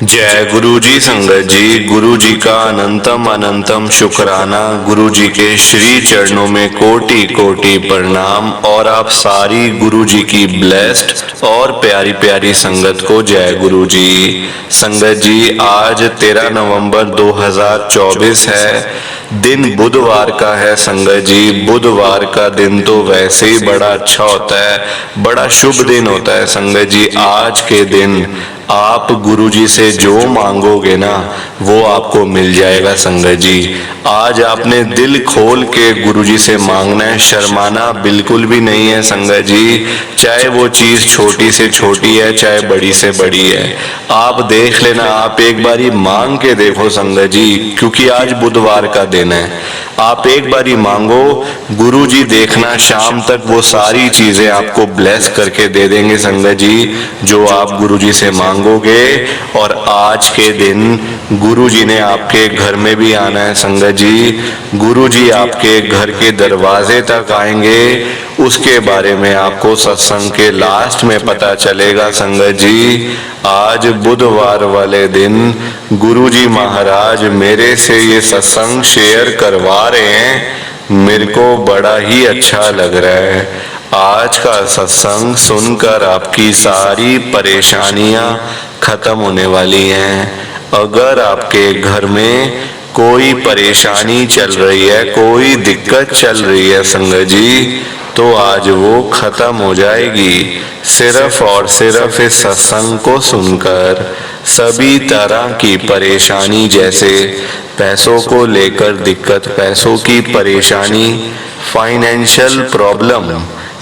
जय गुरु जी। संगत जी, गुरु जी का अनंतम अनंतम शुक्राना। गुरु जी के श्री चरणों में कोटि कोटि प्रणाम। और आप सारी गुरु जी की ब्लेस्ड और प्यारी प्यारी संगत को जय गुरु जी। संगत जी, आज 13 नवंबर 2024 है, दिन बुधवार का है। संगत जी, बुधवार का दिन तो वैसे ही बड़ा अच्छा होता है, बड़ा शुभ दिन होता है। संगत जी, आज के दिन आप गुरु जी से जो मांगोगे ना, वो आपको मिल जाएगा। संगत जी, आज आपने दिल खोल के गुरु जी से मांगना है, शर्माना बिल्कुल भी नहीं है। संगत जी, चाहे वो चीज छोटी से छोटी है, चाहे बड़ी से बड़ी है, आप देख लेना, आप एक बारी मांग के देखो। संगत जी, क्योंकि आज बुधवार का दिन है, आप एक बारी मांगो, गुरु जी देखना शाम तक वो सारी चीजें आपको ब्लेस करके दे देंगे। संगत जी, जो आप गुरु जी से मांगोगे। और आज के दिन गुरु जी ने आपके घर में भी आना है। संगत जी, गुरु जी आपके घर के दरवाजे तक आएंगे, उसके बारे में आपको सत्संग के लास्ट में पता चलेगा। संगत जी, आज बुधवार वाले दिन गुरु जी महाराज मेरे से ये सत्संग शेयर करवा रहे हैं, मेरे को बड़ा ही अच्छा लग रहा है। आज का सत्संग सुनकर आपकी सारी परेशानियां खत्म होने वाली हैं। अगर आपके घर में कोई परेशानी चल रही है, कोई दिक्कत चल रही है संगत जी, तो आज वो खत्म हो जाएगी, सिर्फ और सिर्फ इस सत्संग को सुनकर। सभी तरह की परेशानी, जैसे पैसों को लेकर दिक्कत, पैसों की परेशानी, फाइनेंशियल प्रॉब्लम,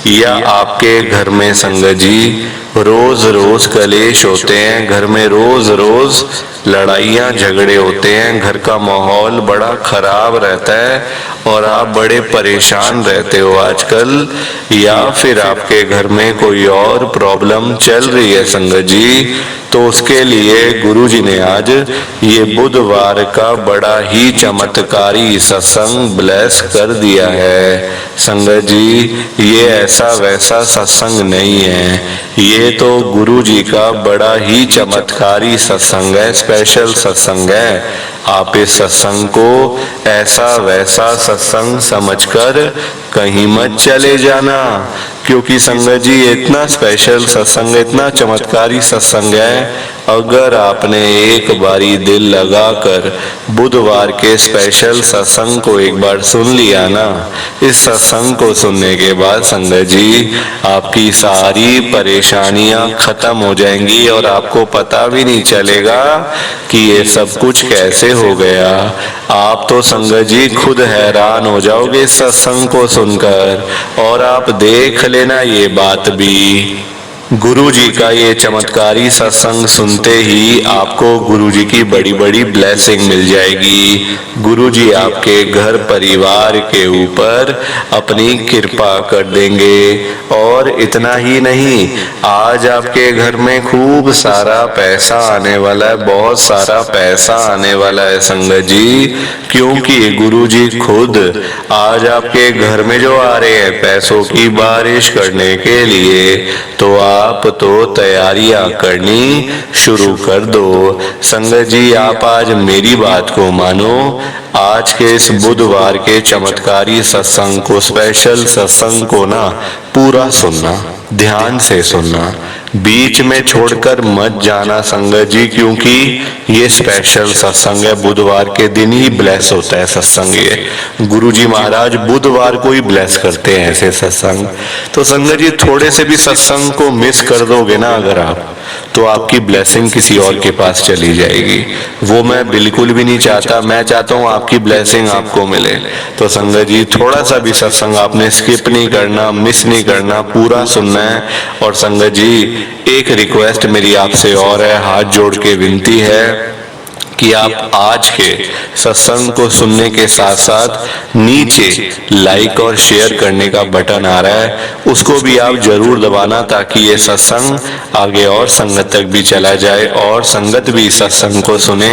या आपके घर में संगत जी रोज रोज कलेश होते हैं, घर में रोज रोज लड़ाइयाँ झगड़े होते हैं, घर का माहौल बड़ा खराब रहता है और आप बड़े परेशान रहते हो आजकल, या फिर आपके घर में कोई और प्रॉब्लम चल रही है संगत जी, तो उसके लिए गुरु जी ने आज ये बुधवार का बड़ा ही चमत्कारी सत्संग ब्लेस कर दिया है। संगत जी, ये ऐसा वैसा सत्संग नहीं है, ये तो गुरु जी का बड़ा ही चमत्कारी सत्संग है, स्पेशल सत्संग है। आप इस सत्संग को ऐसा वैसा सत्संग समझकर कहीं मत चले जाना, क्योंकि संगत जी इतना स्पेशल सत्संग, इतना चमत्कारी सत्संग है। अगर आपने एक बारी दिल लगाकर बुधवार के स्पेशल सत्संग को एक बार सुन लिया ना, इस सत्संग को सुनने के बाद संगत जी आपकी सारी परेशानियां खत्म हो जाएंगी और आपको पता भी नहीं चलेगा कि ये सब कुछ कैसे हो गया। आप तो संगत जी खुद हैरान हो जाओगे इस सत्संग को सुनकर। और आप देख लेना ये बात भी, गुरु जी का ये चमत्कारी सत्संग सुनते ही आपको गुरु जी की बड़ी बड़ी ब्लेसिंग मिल जाएगी। गुरु जी आपके घर परिवार के ऊपर अपनी कृपा कर देंगे। और इतना ही नहीं, आज आपके घर में खूब सारा पैसा आने वाला है, बहुत सारा पैसा आने वाला है संगत जी, क्योंकि गुरु जी खुद आज आपके घर में जो आ रहे हैं पैसों की बारिश करने के लिए, तो आप तो तैयारियां करनी शुरू कर दो। संगत जी, आप आज मेरी बात को मानो, आज के इस बुधवार के चमत्कारी सत्संग को, स्पेशल सत्संग को ना पूरा सुनना, ध्यान से सुनना, बीच में छोड़कर मत जाना संगत जी, क्योंकि ये स्पेशल सत्संग है। बुधवार के दिन ही ब्लेस होता है सत्संग, ये गुरु जी महाराज बुधवार को ही ब्लेस करते हैं ऐसे सत्संग। तो संगत जी, थोड़े से भी सत्संग को मिस कर दोगे ना अगर आप, तो आपकी ब्लेसिंग किसी और के पास चली जाएगी। वो मैं बिल्कुल भी नहीं चाहता, मैं चाहता हूँ आपकी ब्लेसिंग आपको मिले। तो संगत जी, थोड़ा सा भी सत्संग आपने स्किप नहीं करना, मिस नहीं करना, पूरा सुनना है। और संगत जी, एक रिक्वेस्ट मेरी आपसे और है, हाथ जोड़ के विनती है कि आप आज के सत्संग को सुनने के साथ साथ नीचे लाइक और शेयर करने का बटन आ रहा है, उसको भी आप जरूर दबाना, ताकि ये सत्संग आगे और संगत तक भी चला जाए और संगत भी सत्संग को सुने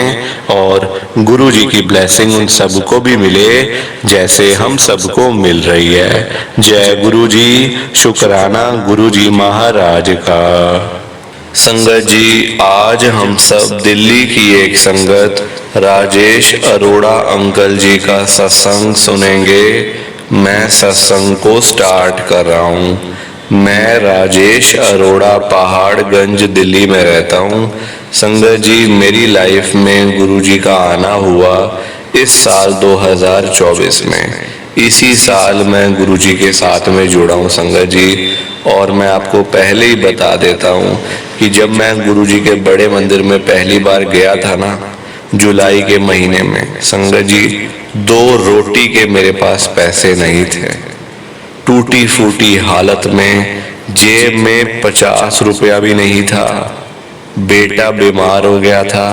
और गुरु जी की ब्लेसिंग उन सबको भी मिले जैसे हम सबको मिल रही है। जय गुरु जी, शुक्राना गुरु जी महाराज का। संगत जी, आज हम सब दिल्ली की एक संगत राजेश अरोड़ा अंकल जी का सत्संग सुनेंगे। मैं सत्संग को स्टार्ट कर रहा हूँ। मैं राजेश अरोड़ा पहाड़गंज दिल्ली में रहता हूँ। संगत जी, मेरी लाइफ में गुरुजी का आना हुआ इस साल 2024 में। इसी साल मैं गुरुजी के साथ में जुड़ा हूँ संगत जी। और मैं आपको पहले ही बता देता हूँ कि जब मैं गुरुजी के बड़े मंदिर में पहली बार गया था ना, जुलाई के महीने में, संगत जी 2 रोटी के मेरे पास पैसे नहीं थे। टूटी फूटी हालत में, जेब में 50 रुपया भी नहीं था। बेटा बीमार हो गया था,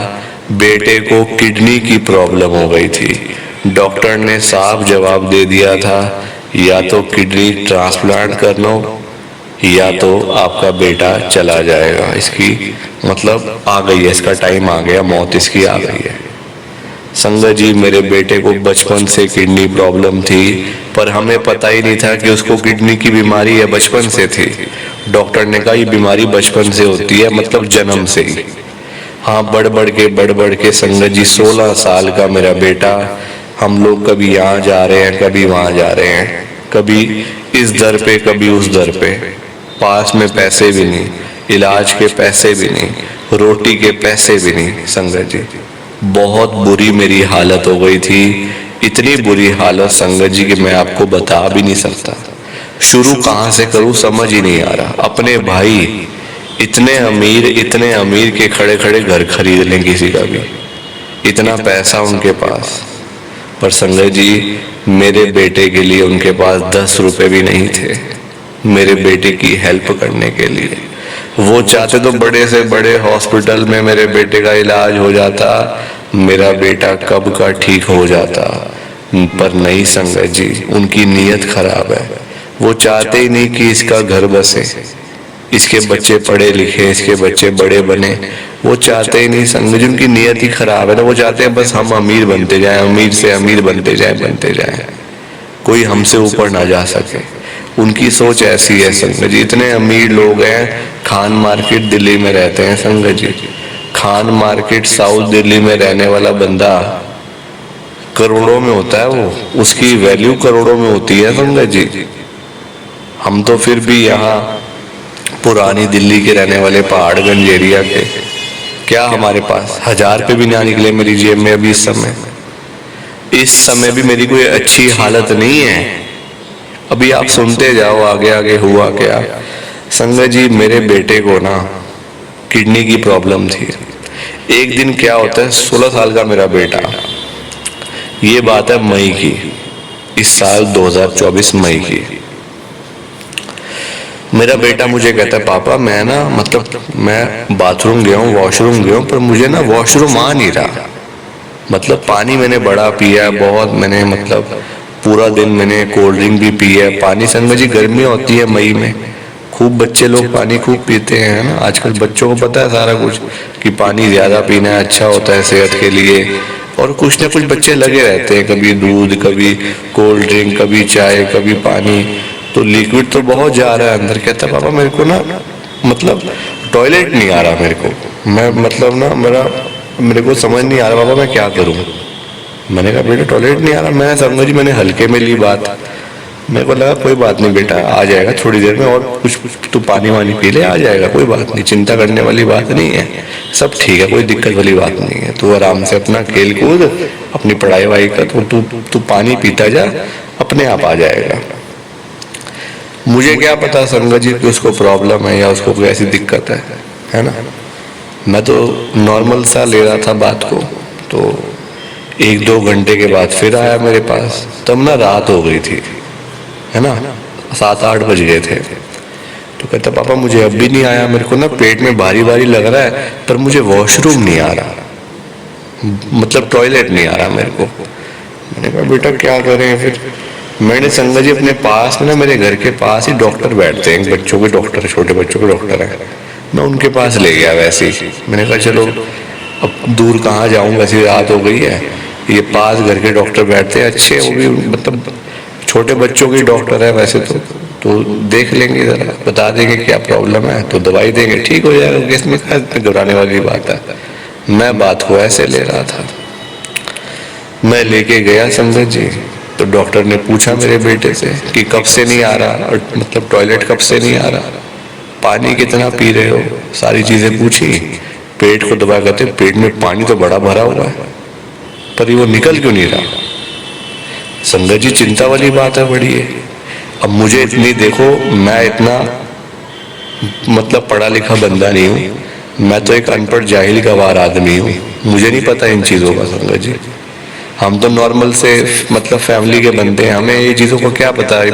बेटे को किडनी की प्रॉब्लम हो गई थी। डॉक्टर ने साफ जवाब दे दिया था, या तो किडनी ट्रांसप्लांट कर लो या तो आपका बेटा चला जाएगा। इसकी मतलब आ गई है, इसका टाइम आ गया, मौत इसकी आ गई है। संगत जी, मेरे बेटे को बचपन से किडनी प्रॉब्लम थी, पर हमें पता ही नहीं था कि उसको किडनी की बीमारी है, बचपन से थी। डॉक्टर ने कहा ये बीमारी बचपन से होती है, मतलब जन्म से ही। हाँ, बढ़ बढ़ के संगत जी 16 साल का मेरा बेटा, हम लोग कभी यहाँ जा रहे हैं, कभी वहाँ जा रहे हैं, कभी इस दर पे कभी उस दर पे। पास में पैसे भी नहीं, इलाज के पैसे भी नहीं, रोटी के पैसे भी नहीं। संगत जी, बहुत बुरी मेरी हालत हो गई थी। इतनी बुरी हालत संगत जी कि मैं आपको बता भी नहीं सकता। शुरू कहाँ से करूँ समझ ही नहीं आ रहा। अपने भाई इतने अमीर के खड़े खड़े घर खरीद लें किसी का भी, इतना पैसा उनके पास, पर संगत जी मेरे बेटे के लिए उनके पास 10 रुपए भी नहीं थे। मेरे बेटे की हेल्प करने के लिए वो चाहते तो बड़े से बड़े हॉस्पिटल में मेरे बेटे का इलाज हो जाता, मेरा बेटा कब का ठीक हो जाता, पर नहीं संगत जी, उनकी नीयत खराब है। वो चाहते ही नहीं कि इसका घर बसे, इसके बच्चे पढ़े लिखे, इसके बच्चे बड़े बने। वो चाहते ही नहीं संगत जी, उनकी नीयत ही खराब है ना। वो चाहते हैं बस हम अमीर बनते जाएं, अमीर से अमीर बनते जाएं, कोई हमसे ऊपर ना जा सके। उनकी सोच ऐसी है संगत जी। इतने अमीर लोग हैं, खान मार्केट दिल्ली में रहते हैं संगत जी। खान मार्केट साउथ दिल्ली में रहने वाला बंदा करोड़ों में होता है, वो उसकी वैल्यू करोड़ों में होती है संगत जी। हम तो फिर भी यहाँ पुरानी दिल्ली के रहने वाले पहाड़गंज एरिया के, क्या हमारे पास 1000 रुपये भी ना निकले मेरी जेब में अभी। इस समय भी मेरी कोई अच्छी हालत नहीं है। अभी आप सुनते जाओ आगे आगे हुआ क्या। संगत जी, मेरे बेटे को ना किडनी की प्रॉब्लम थी। एक दिन क्या होता है, 16 साल का मेरा बेटा, ये बात है मई की, इस साल 2024 मई की, मेरा बेटा मुझे कहता है पापा मैं ना, मतलब मैं बाथरूम गया हूँ, वॉशरूम गया हूँ, पर मुझे ना वॉशरूम आ नहीं रहा। मतलब पानी मैंने बड़ा पिया है बहुत, मैंने मतलब पूरा दिन मैंने कोल्ड ड्रिंक भी पी है। पानी संगत जी गर्मी होती है मई में, खूब बच्चे लोग पानी खूब पीते हैं ना। आजकल बच्चों को पता है सारा कुछ कि पानी ज्यादा पीना अच्छा होता है सेहत के लिए, और कुछ ना कुछ बच्चे लगे रहते हैं, कभी दूध, कभी कोल्ड ड्रिंक, कभी चाय, कभी पानी। तो लिक्विड तो बहुत जा रहा है अंदर। कहता है पापा मेरे को ना मतलब टॉयलेट नहीं आ रहा मेरे को, मैं मतलब ना मेरे को समझ नहीं आ रहा पापा मैं क्या करूं। मैंने कहा बेटा टॉयलेट नहीं आ रहा। मैं समझ, मैंने हल्के में ली बात। मेरे को लगा कोई बात नहीं बेटा, आ जाएगा थोड़ी देर में, और कुछ तू पानी वानी पी ले, आ जाएगा, कोई बात नहीं, चिंता करने वाली बात नहीं है, सब ठीक है, कोई दिक्कत वाली बात नहीं है। तू आराम से अपना खेल कूद, अपनी पढ़ाई वढ़ाई कर, तो तू पानी पीता जा, अपने आप आ जाएगा। मुझे क्या पता संगत जी कि उसको प्रॉब्लम है या उसको कोई ऐसी दिक्कत है ना। मैं तो नॉर्मल सा ले रहा था बात को। तो 1-2 घंटे के बाद फिर आया मेरे पास, तब ना रात हो गई थी, है ना, 7-8 बज गए थे। तो कहता पापा मुझे अब भी नहीं आया, मेरे को ना पेट में भारी भारी लग रहा है, पर मुझे वॉशरूम नहीं आ रहा, मतलब टॉयलेट नहीं आ रहा मेरे को। मैंने कहा बेटा क्या करें फिर। मैंने संगत जी अपने पास में ना, मेरे घर के पास ही डॉक्टर बैठते हैं, बच्चों के डॉक्टर, छोटे बच्चों के डॉक्टर हैं, मैं उनके पास ले गया वैसे ही। मैंने कहा चलो अब दूर कहाँ जाऊँ, वैसे रात हो गई है, ये पास घर के डॉक्टर बैठते हैं अच्छे, वो भी मतलब छोटे बच्चों के डॉक्टर है वैसे तो। तो देख लेंगे, ज़रा बता देंगे क्या प्रॉब्लम है, तो दवाई देंगे, ठीक हो जाएगा। इसमें क्या घबराने वाली बात है। मैं बात को ऐसे ले रहा था। मैं लेके गया संगत जी, तो डॉक्टर ने पूछा मेरे बेटे से कि कब से नहीं आ रहा, और मतलब टॉयलेट कब से नहीं आ रहा, पानी कितना पी रहे हो, सारी चीज़ें पूछी। पेट को दबा, कहते पेट में पानी तो बड़ा भरा हुआ है, पर ये वो निकल क्यों नहीं रहा। संगत जी चिंता वाली बात है बड़ी है। अब मुझे इतनी देखो, मैं इतना मतलब पढ़ा लिखा बंदा नहीं हूँ, मैं तो एक अनपढ़ जाहिल गवार आदमी हूँ, मुझे नहीं पता इन चीज़ों का संगत जी। हम तो नॉर्मल से मतलब फैमिली के बंदे हैं, हमें ये चीज़ों को क्या पता है,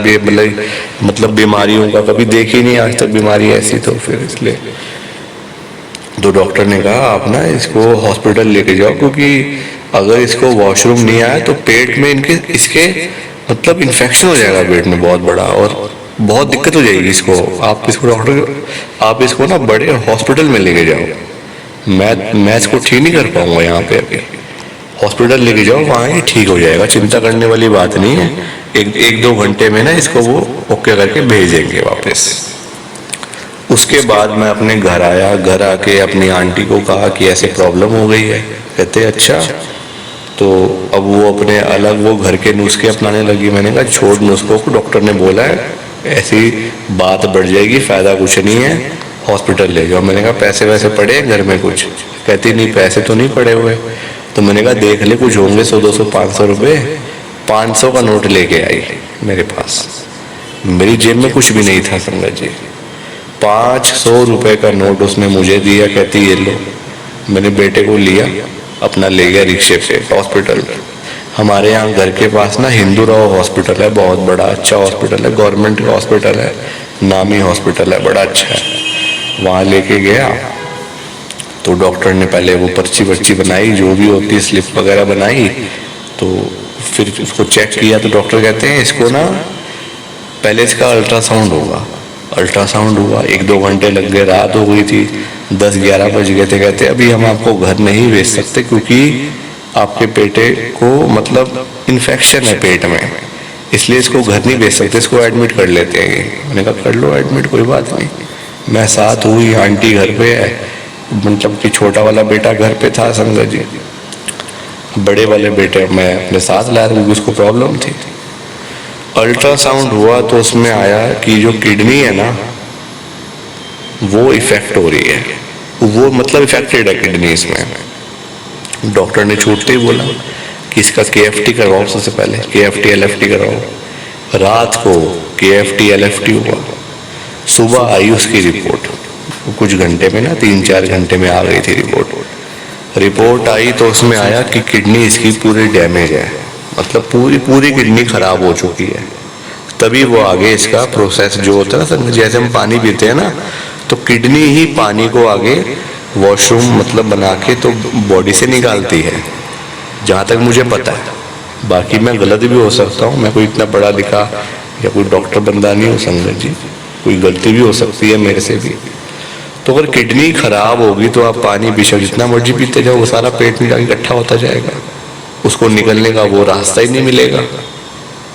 मतलब बीमारियों का कभी देखी नहीं आज तक बीमारी ऐसी, तो फिर इसलिए तो डॉक्टर ने कहा आप ना इसको हॉस्पिटल लेके जाओ, क्योंकि अगर इसको वॉशरूम नहीं आया तो पेट में इसके मतलब इन्फेक्शन हो जाएगा पेट में बहुत बड़ा, और बहुत दिक्कत हो जाएगी इसको। आप इसको डॉक्टर, आप इसको ना बड़े हॉस्पिटल में लेके जाओ। मैं इसको ठीक नहीं कर पाऊंगा यहाँ पे अभी, हॉस्पिटल लेके जाओ, वहाँ ही ठीक हो जाएगा, चिंता करने वाली बात नहीं है। एक दो घंटे में ना इसको वो ओके करके भेजेंगे वापस। उसके बाद मैं अपने घर आया, घर आके अपनी आंटी को कहा कि ऐसे प्रॉब्लम हो गई है। कहते अच्छा, तो अब वो अपने अलग वो घर के नुस्खे अपनाने लगी। मैंने कहा छोड़ नुस्खों को, डॉक्टर ने बोला है ऐसी बात बढ़ जाएगी, फायदा कुछ नहीं है, हॉस्पिटल ले जाओ। मैंने कहा पैसे वैसे पड़े हैं घर में कुछ? कहती नहीं पैसे तो नहीं पड़े हुए। तो मैंने कहा देख ले कुछ होंगे 100 200 500 रुपये। 500 का नोट लेके आई मेरे पास, मेरी जेब में कुछ भी नहीं था संगत जी। 500 रुपये का नोट उसने मुझे दिया, कहती ये लो। मैंने बेटे को लिया, अपना ले गया रिक्शे पे हॉस्पिटल। हमारे यहाँ घर के पास ना हिंदू राव हॉस्पिटल है, बहुत बड़ा अच्छा हॉस्पिटल है, गवर्नमेंट का हॉस्पिटल है, नामी हॉस्पिटल है, बड़ा अच्छा है। वहाँ लेके गया तो डॉक्टर ने पहले वो पर्ची वर्ची बनाई, जो भी होती है स्लिप वगैरह बनाई, तो फिर उसको चेक किया। तो डॉक्टर कहते हैं इसको ना पहले इसका अल्ट्रासाउंड होगा। अल्ट्रासाउंड हुआ, 1-2 घंटे लग गए, रात हो गई थी, 10-11 बज गए थे। कहते अभी हम आपको घर नहीं भेज सकते, क्योंकि आपके बेटे को मतलब इन्फेक्शन है पेट में, इसलिए इसको घर नहीं भेज सकते, इसको एडमिट कर लेते हैं। मैंने कहा कर लो एडमिट, कोई बात नहीं। मैं साथ हुई, आंटी घर पे है, मतलब कि छोटा वाला बेटा घर पे था संगत जी, बड़े वाले बेटे मैं अपने साथ लाया क्योंकि उसको प्रॉब्लम थी। अल्ट्रासाउंड हुआ तो उसमें आया कि जो किडनी है ना वो इफेक्ट हो रही है, वो मतलब इफेक्टेड है किडनी इसमें। डॉक्टर ने छूटते ही बोला कि इसका KFT करवाओ, सबसे पहले KFT LFT करवाओ। रात को KFT LFT हुआ, सुबह आई उसकी रिपोर्ट, कुछ घंटे में ना 3-4 घंटे में आ गई थी रिपोर्ट आई तो उसमें आया कि किडनी इसकी पूरी डैमेज है, मतलब पूरी किडनी खराब हो चुकी है। तभी वो आगे इसका प्रोसेस जो होता है ना, जैसे हम पानी पीते हैं ना, तो किडनी ही पानी को आगे वॉशरूम मतलब बना के तो बॉडी से निकालती है, जहाँ तक मुझे पता है। बाकी मैं गलत भी हो सकता हूँ, मैं कोई इतना पढ़ा लिखा या कोई डॉक्टर बंदा नहीं हूँ संगत जी, कोई गलती भी हो सकती है मेरे से भी। तो अगर किडनी खराब होगी तो आप पानी बेशक जितना मर्जी पीते जाओ, वो सारा पेट में जाके इकट्ठा होता जाएगा, उसको निकलने का वो रास्ता ही नहीं मिलेगा,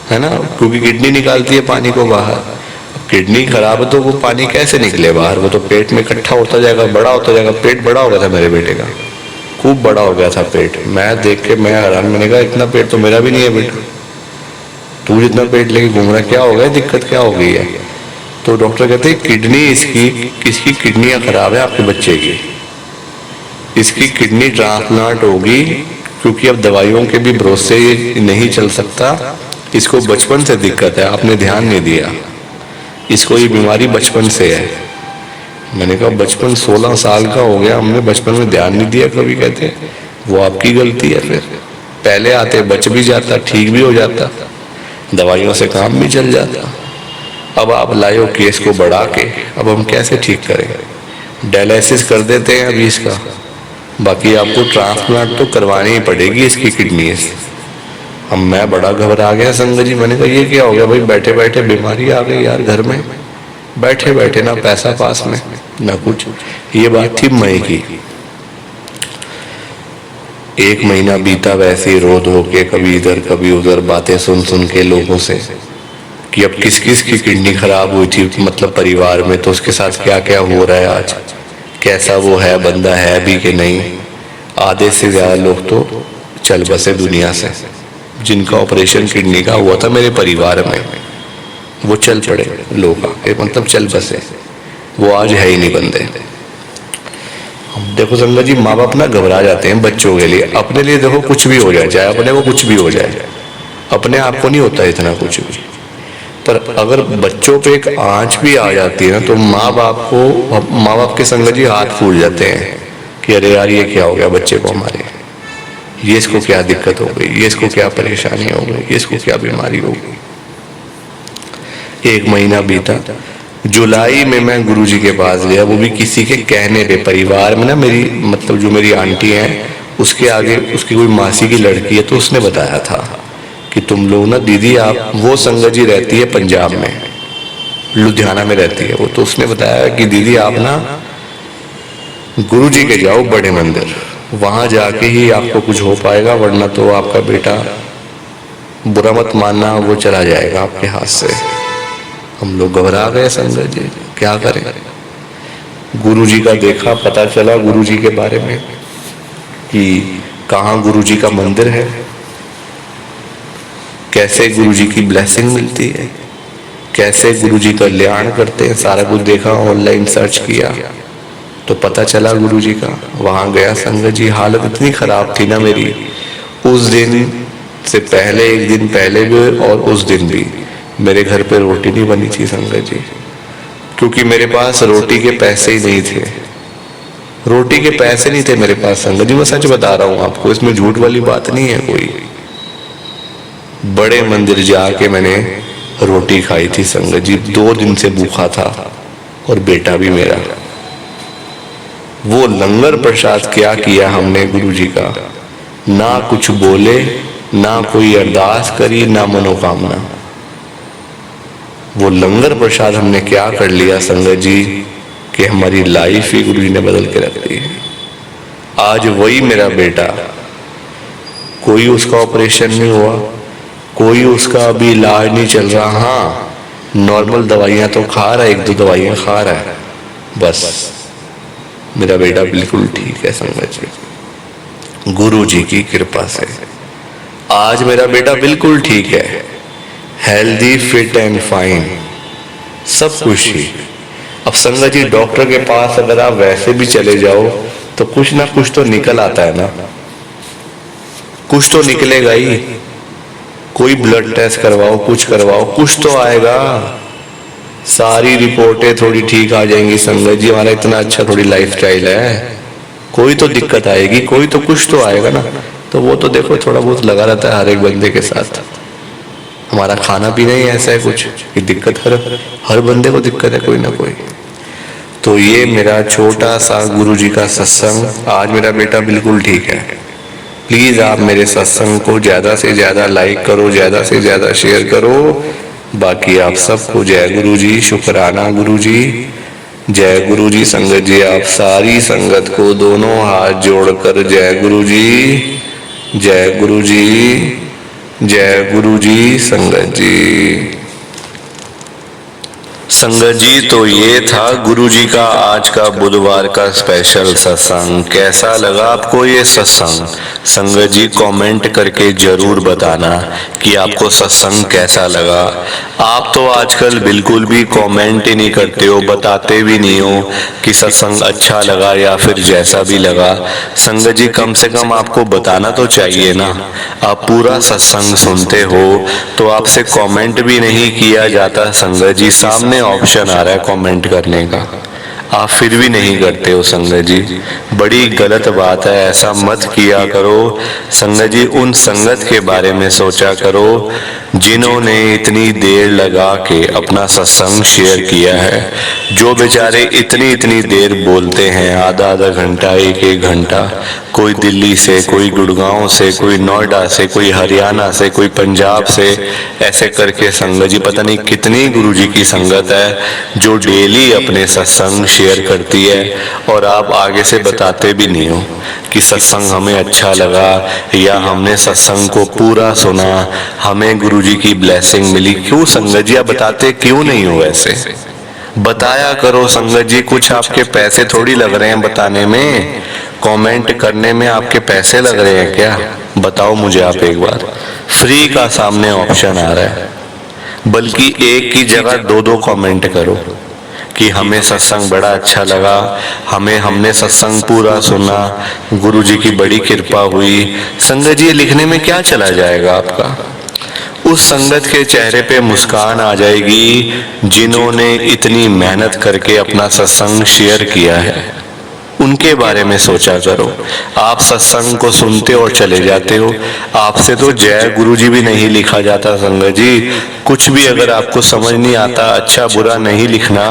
है ना, क्योंकि किडनी निकालती है पानी को बाहर। किडनी खराब है तो वो पानी कैसे निकले बाहर, वो तो पेट में इकट्ठा होता जाएगा, बड़ा होता जाएगा। पेट बड़ा हो गया था मेरे बेटे का, खूब बड़ा हो गया था पेट। मैं देख के मैं हैरान, मैंने कहा इतना पेट तो मेरा भी नहीं है बेटा, तू जितना पेट लेके घूम रहा है, क्या हो गया, दिक्कत क्या हो गई है? तो डॉक्टर कहते हैं किडनी इसकी किडनियां खराब है आपके बच्चे की, इसकी किडनी ट्रांसप्लांट होगी, क्योंकि अब दवाइयों के भी भरोसे ये नहीं चल सकता, इसको बचपन से दिक्कत है, आपने ध्यान नहीं दिया, इसको ये बीमारी बचपन से है। मैंने कहा बचपन 16 साल का हो गया, हमने बचपन में ध्यान नहीं दिया कभी। कहते वो आपकी गलती है, फिर पहले आते बच भी जाता, ठीक भी हो जाता, दवाइयों से काम भी चल जाता। अब आप लाओ केस को बढ़ा के, अब हम कैसे ठीक करें? डायलिसिस कर देते हैं अभी इसका, बाकी आपको ट्रांसप्लांट तो करवानी ही पड़ेगी इसकी किडनी से। अब मैं बड़ा घबरा गया संगत जी, मैंने कहा ये क्या हो गया भाई, बैठे बैठे बीमारी आ गई यार घर में, बैठे बैठे ना पैसा पास में ना कुछ। ये बात थी मई की, 1 महीना बीता वैसे ही रो धो के, कभी इधर कभी उधर बातें सुन सुन के लोगों से। कि अब किस किस की किडनी खराब हुई थी मतलब परिवार में, तो उसके साथ क्या क्या हो रहा है आज, कैसा वो है, बंदा है भी कि नहीं। आधे से ज़्यादा लोग तो चल बसे दुनिया से। जिनका ऑपरेशन किडनी का हुआ था मेरे परिवार में, वो चल पड़े लोग आके, मतलब चल बसे, वो आज है ही नहीं बंदे। देखो संगत जी, माँ बाप ना घबरा जाते हैं बच्चों के लिए, अपने लिए देखो कुछ भी हो जाए, चाहे अपने को कुछ भी हो जाए, अपने आप को नहीं होता इतना कुछ भी, पर अगर बच्चों पे एक आंच भी आ जाती है ना, तो माँ बाप के संगत जी हाथ फूल जाते हैं कि अरे यार ये क्या हो गया बच्चे को हमारे, ये इसको क्या दिक्कत हो गई, ये इसको क्या परेशानी हो गई, ये इसको क्या बीमारी हो गई। एक महीना बीता, जुलाई में मैं गुरुजी के पास गया, वो भी किसी के कहने पे। परिवार में ना मेरी मतलब जो मेरी आंटी है, उसके आगे उसकी कोई मासी की लड़की है, तो उसने बताया था कि तुम लोग ना दीदी, आप, वो संगत जी रहती है पंजाब में, लुधियाना में रहती है वो, तो उसने बताया कि दीदी आप ना गुरुजी के जाओ बड़े मंदिर, वहां जाके ही आपको कुछ हो पाएगा, वरना तो आपका बेटा, बुरा मत मानना, वो चला जाएगा आपके हाथ से। हम लोग घबरा गए संगत जी, क्या करें। गुरुजी का देखा, पता चला गुरुजी के बारे में कि कहाँ गुरुजी का मंदिर है, कैसे गुरुजी की ब्लेसिंग मिलती है, कैसे गुरुजी कल्याण करते हैं, सारा कुछ देखा, ऑनलाइन सर्च किया तो पता चला गुरुजी का। वहां गया संगत जी, हालत इतनी खराब थी ना मेरी, उस दिन से पहले, एक दिन पहले भी और उस दिन भी मेरे घर पे रोटी नहीं बनी थी संगत जी, क्योंकि मेरे पास रोटी के पैसे ही नहीं थे। रोटी के पैसे नहीं थे मेरे पास संगत जी, मैं सच बता रहा हूं आपको, इसमें झूठ वाली बात नहीं है कोई। बड़े मंदिर जाके मैंने रोटी खाई थी संगत जी, 2 दिन से भूखा था, और बेटा भी मेरा। वो लंगर प्रसाद क्या किया हमने गुरुजी का, ना कुछ बोले, ना कोई अरदास करी, ना मनोकामना। वो लंगर प्रसाद हमने क्या कर लिया संगत जी कि हमारी लाइफ ही गुरुजी ने बदल के रख दी है। आज वही मेरा बेटा, कोई उसका ऑपरेशन नहीं हुआ, कोई उसका अभी इलाज नहीं चल रहा, हाँ नॉर्मल दवाइयां तो खा रहा है, 1-2 दवाइयां खा रहा है, बस मेरा बेटा बिल्कुल ठीक है संगत जी, गुरु जी की कृपा से आज मेरा बेटा बिल्कुल ठीक है, हेल्दी, फिट एंड फाइन, सब कुछ ही। अब संगत जी, डॉक्टर के पास अगर आप वैसे भी चले जाओ तो कुछ ना कुछ तो निकल आता है ना, कुछ तो निकलेगा ही। कोई ब्लड टेस्ट करवाओ, कुछ करवाओ, कुछ तो आएगा। सारी रिपोर्टें थोड़ी ठीक आ जाएंगी संगत जी, हमारा इतना अच्छा थोड़ी लाइफस्टाइल है, कोई तो दिक्कत आएगी, कोई तो कुछ तो आएगा ना। तो वो तो देखो थोड़ा बहुत लगा रहता है हर एक बंदे के साथ। हमारा खाना पीना ही ऐसा है कुछ कि दिक्कत हर बंदे को दिक्कत है कोई ना कोई। तो ये मेरा छोटा सा गुरुजी का सत्संग, आज मेरा बेटा बिल्कुल ठीक है। प्लीज आप मेरे सत्संग को ज्यादा से ज्यादा लाइक करो, ज्यादा से ज्यादा शेयर करो। बाकी आप सबको जय गुरु जी, शुक्राना गुरु जी, जय गुरु जी। संगत जी, आप सारी संगत को दोनों हाथ जोड़कर जय गुरु जी, जय गुरु जी, जय गुरु जी। संगत जी, संगत जी, तो ये था गुरु जी का आज का बुधवार का स्पेशल सत्संग। कैसा लगा आपको ये सत्संग? संगत जी कमेंट करके जरूर बताना कि आपको सत्संग कैसा लगा। आप तो आजकल बिल्कुल भी कमेंट ही नहीं करते हो, बताते भी नहीं हो कि सत्संग अच्छा लगा या फिर जैसा भी लगा। संगत जी, कम से कम आपको बताना तो चाहिए ना। आप पूरा सत्संग सुनते हो तो आपसे कमेंट भी नहीं किया जाता। संगत जी, सामने ऑप्शन आ रहा है कमेंट करने का, आप फिर भी नहीं करते हो। संगत जी, बड़ी गलत बात है, ऐसा मत किया करो। संगत जी, उन संगत के बारे में सोचा करो जिन्होंने इतनी देर लगा के अपना सत्संग शेयर किया है। जो बेचारे इतनी इतनी देर बोलते हैं, आधा आधा घंटा, एक एक घंटा, कोई दिल्ली से, कोई गुड़गांव से, कोई नोएडा से, कोई हरियाणा से, कोई पंजाब से, ऐसे करके संगत जी पता नहीं कितनी गुरुजी की संगत है जो डेली अपने सत्संग शेयर करती है, और आप आगे से बताते भी नहीं हो कि सत्संग हमें अच्छा लगा या हमने सत्संग को पूरा सुना, हमें गुरुजी गुरुजी की ब्लेसिंग मिली। क्यों संगत जी आप बताते क्यों नहीं हो? ऐसे बताया करो संगत जी, कुछ आपके पैसे थोड़ी लग रहे हैं बताने में, कमेंट करने में आपके पैसे लग रहे हैं क्या? बताओ मुझे आप एक बार। फ्री का सामने ऑप्शन आ रहा है, बल्कि एक की जगह दो दो कमेंट करो कि हमें सत्संग बड़ा अच्छा लगा, हमने सत्संग पूरा सुना, गुरुजी की बड़ी कृपा हुई। संगत जी लिखने में क्या चला जाएगा आपका? उस संगत के चेहरे पे मुस्कान आ जाएगी जिन्होंने इतनी मेहनत करके अपना सत्संग शेयर किया है। उनके बारे में सोचा करो। आप सत्संग को सुनते और चले जाते हो, आपसे तो जय गुरु जी भी नहीं लिखा जाता संगत जी। कुछ भी अगर आपको समझ नहीं आता, अच्छा बुरा नहीं लिखना,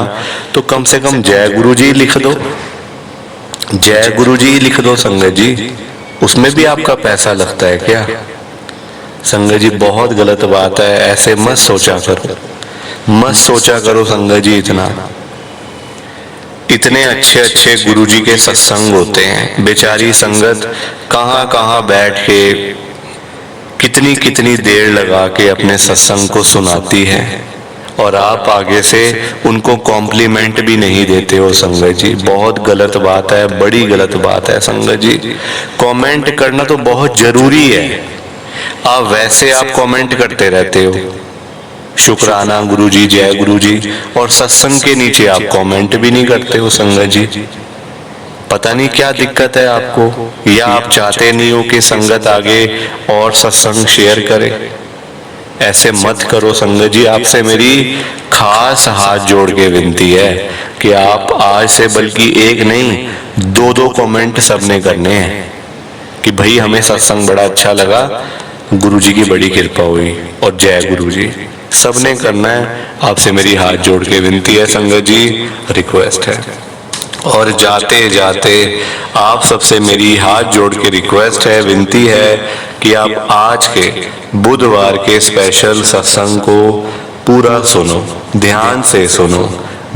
तो कम से कम जय गुरु जी लिख दो, जय गुरु जी लिख दो संगत जी। उसमें भी आपका पैसा लगता है क्या? संगत जी बहुत गलत बात है, ऐसे मत सोचा करो, मत सोचा करो संगत जी। इतने अच्छे अच्छे गुरुजी के सत्संग होते हैं, बेचारी संगत कहाँ कहाँ बैठ के कितनी कितनी देर लगा के अपने सत्संग को सुनाती है, और आप आगे से उनको कॉम्प्लीमेंट भी नहीं देते हो संगत जी। बहुत गलत बात है, बड़ी गलत बात है संगत जी। कमेंट करना तो बहुत जरूरी है, आप वैसे आप कमेंट करते रहते हो, शुक्राना गुरुजी, जय गुरुजी, और सत्संग के नीचे आप कमेंट भी नहीं करते हो संगत जी। पता नहीं क्या दिक्कत है आपको, या आप चाहते नहीं हो कि संगत आगे और सत्संग शेयर करे। ऐसे मत करो संगत जी, आपसे मेरी खास हाथ जोड़ के विनती है कि आप आज से बल्कि एक नहीं दो दो कमेंट सबने करने हैं कि भाई हमें सत्संग बड़ा अच्छा लगा, गुरुजी की बड़ी कृपा हुई, और जय गुरुजी सबने करना है। आपसे मेरी हाथ जोड़ के विनती है संगत जी, रिक्वेस्ट है। और जाते जाते आप सबसे मेरी हाथ जोड़ के रिक्वेस्ट है, विनती है कि आप आज के बुधवार के स्पेशल सत्संग को पूरा सुनो, ध्यान से सुनो,